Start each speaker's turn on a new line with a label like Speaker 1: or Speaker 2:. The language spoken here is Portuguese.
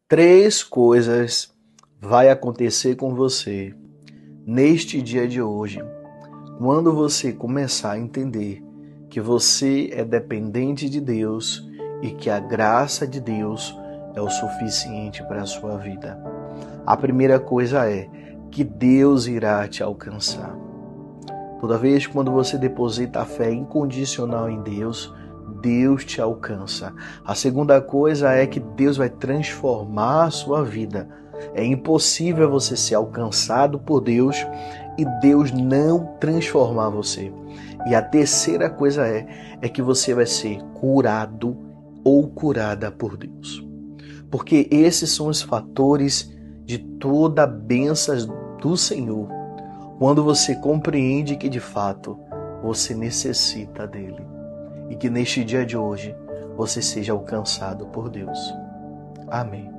Speaker 1: Três coisas vai acontecer com você neste dia de hoje, quando você começar a entender que você é dependente de Deus e que a graça de Deus é o suficiente para a sua vida. A primeira coisa é que Deus irá te alcançar. Toda vez quando você deposita a fé incondicional em Deus, Deus te alcança. A segunda coisa é que Deus vai transformar a sua vida. É impossível você ser alcançado por Deus e Deus não transformar você. E a terceira coisa é que você vai ser curado ou curada por Deus. Porque esses são os fatores de toda a bênção do Senhor. Quando você compreende que de fato você necessita dele. E que neste dia de hoje você seja alcançado por Deus. Amém.